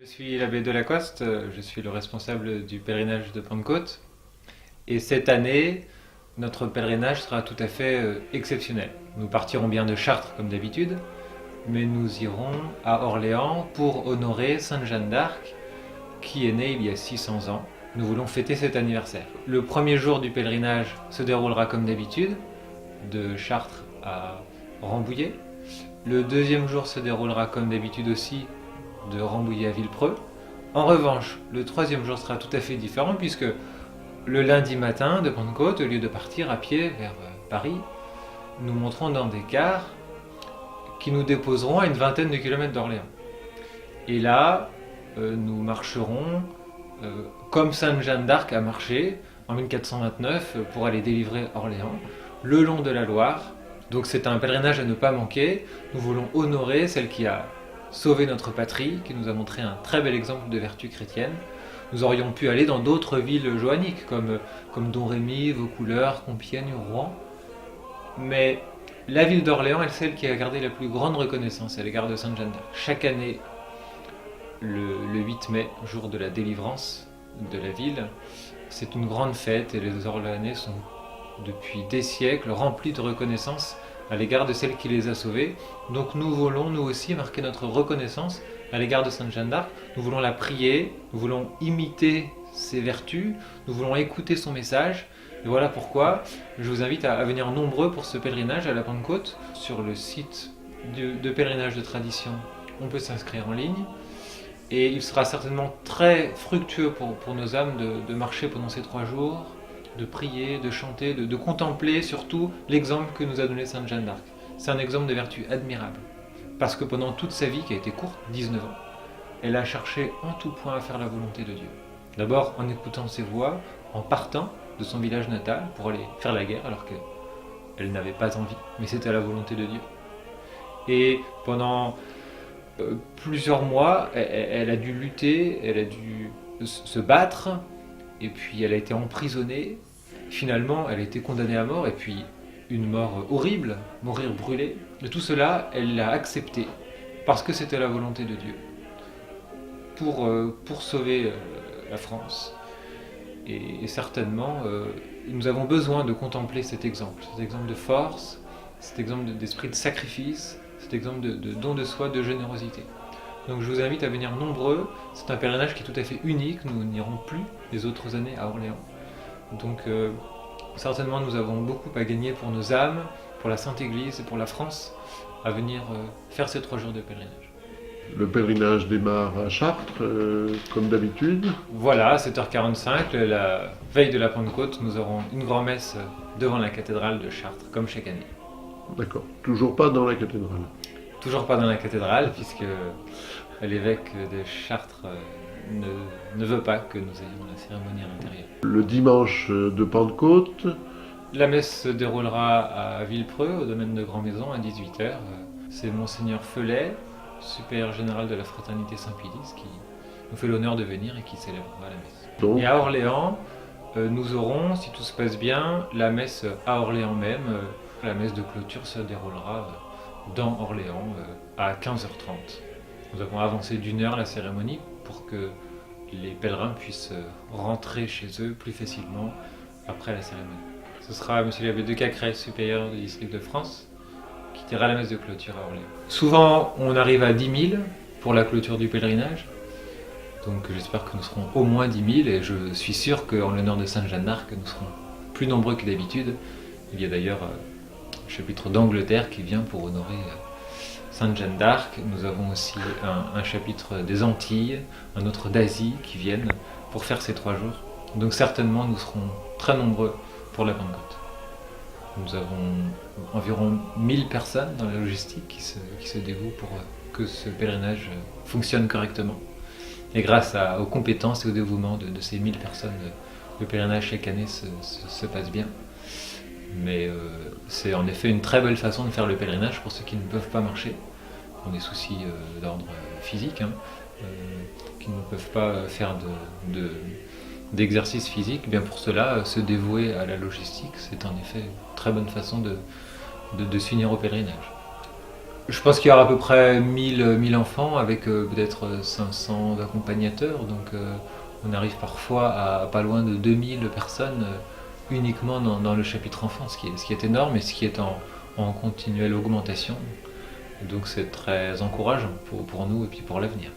Je suis l'abbé Delacoste, je suis le responsable du pèlerinage de Pentecôte. Et cette année, notre pèlerinage sera tout à fait exceptionnel. Nous partirons bien de Chartres comme d'habitude, mais nous irons à Orléans pour honorer Sainte Jeanne d'Arc, qui est née il y a 600 ans. Nous voulons fêter cet anniversaire. Le premier jour du pèlerinage se déroulera comme d'habitude, de Chartres à Rambouillet. Le deuxième jour se déroulera comme d'habitude aussi, de Rambouillet à Villepreux. En revanche, le troisième jour sera tout à fait différent puisque le lundi matin de Pentecôte, au lieu de partir à pied vers Paris, nous monterons dans des cars qui nous déposeront à une vingtaine de kilomètres d'Orléans. Et là, nous marcherons comme Sainte Jeanne d'Arc a marché en 1429 pour aller délivrer Orléans, le long de la Loire. Donc c'est un pèlerinage à ne pas manquer. Nous voulons honorer celle qui a sauvé notre patrie, qui nous a montré un très bel exemple de vertu chrétienne. Nous aurions pu aller dans d'autres villes joanniques, comme Domrémy, Vaucouleurs, Compiègne, Rouen. Mais la ville d'Orléans est celle qui a gardé la plus grande reconnaissance à l'égard de Sainte Jeanne d'Arc. Chaque année, le 8 mai, jour de la délivrance de la ville, c'est une grande fête et les Orléanais sont depuis des siècles remplis de reconnaissance à l'égard de celle qui les a sauvés. Donc nous voulons nous aussi marquer notre reconnaissance à l'égard de Sainte Jeanne d'Arc. Nous voulons la prier, nous voulons imiter ses vertus, nous voulons écouter son message. Et voilà pourquoi je vous invite à venir nombreux pour ce pèlerinage à la Pentecôte. Sur le site de pèlerinage de tradition, on peut s'inscrire en ligne. Et il sera certainement très fructueux pour nos âmes de marcher pendant ces 3 jours, de prier, de chanter, de contempler surtout l'exemple que nous a donné Sainte Jeanne d'Arc. C'est un exemple de vertu admirable. Parce que pendant toute sa vie, qui a été courte, 19 ans, elle a cherché en tout point à faire la volonté de Dieu. D'abord en écoutant ses voix, en partant de son village natal pour aller faire la guerre alors qu'elle n'avait pas envie, mais c'était la volonté de Dieu. Et pendant plusieurs mois, elle a dû lutter, elle a dû se battre, et puis elle a été emprisonnée. Finalement, elle a été condamnée à mort, et puis une mort horrible, mourir brûlée. Et tout cela, elle l'a accepté, parce que c'était la volonté de Dieu, pour sauver la France. Et certainement, nous avons besoin de contempler cet exemple de force, cet exemple d'esprit de sacrifice, cet exemple de don de soi, de générosité. Donc je vous invite à venir nombreux. C'est un pèlerinage qui est tout à fait unique. Nous n'irons plus les autres années à Orléans. Donc certainement nous avons beaucoup à gagner pour nos âmes, pour la Sainte Église et pour la France à venir faire ces 3 jours de pèlerinage. Le pèlerinage démarre à Chartres, comme d'habitude. Voilà, à 7h45, la veille de la Pentecôte, nous aurons une grand-messe devant la cathédrale de Chartres, comme chaque année. D'accord. Toujours pas dans la cathédrale. Toujours pas dans la cathédrale, puisque l'évêque de Chartres ne veut pas que nous ayons la cérémonie à l'intérieur. Le dimanche de Pentecôte. La messe se déroulera à Villepreux, au domaine de Grand-Maison, à 18h. C'est Monseigneur Felet, supérieur général de la Fraternité Saint-Pédis, qui nous fait l'honneur de venir et qui célébrera la messe. Donc, Et à Orléans, nous aurons, si tout se passe bien, la messe à Orléans même. La messe de clôture se déroulera dans Orléans à 15h30. Nous avons avancé d'1 heure la cérémonie pour que les pèlerins puissent rentrer chez eux plus facilement après la cérémonie. Ce sera M. l'abbé de Cacrès, supérieur du district de France, qui dira la messe de clôture à Orléans. Souvent, on arrive à 10 000 pour la clôture du pèlerinage. Donc j'espère que nous serons au moins 10 000 et je suis sûr qu'en l'honneur de Sainte Jeanne d'Arc, nous serons plus nombreux que d'habitude. Il y a d'ailleurs un chapitre d'Angleterre qui vient pour honorer Sainte Jeanne d'Arc. Nous avons aussi un chapitre des Antilles, un autre d'Asie qui viennent pour faire ces 3 jours. Donc certainement nous serons très nombreux pour la Pentecôte. Nous avons environ 1000 personnes dans la logistique qui se dévouent pour que ce pèlerinage fonctionne correctement. Et grâce aux compétences et au dévouement de ces 1000 personnes, le pèlerinage chaque année se passe bien. Mais c'est en effet une très belle façon de faire le pèlerinage pour ceux qui ne peuvent pas marcher, pour des soucis d'ordre physique, qui ne peuvent pas faire d'exercice physique. Bien pour cela, se dévouer à la logistique, c'est en effet une très bonne façon de s'unir au pèlerinage. Je pense qu'il y aura à peu près 1000 enfants avec peut-être 500 accompagnateurs. Donc on arrive parfois à pas loin de 2000 personnes uniquement dans le chapitre enfants, ce qui est énorme et ce qui est en continuelle augmentation. Donc c'est très encourageant pour nous et puis pour l'avenir.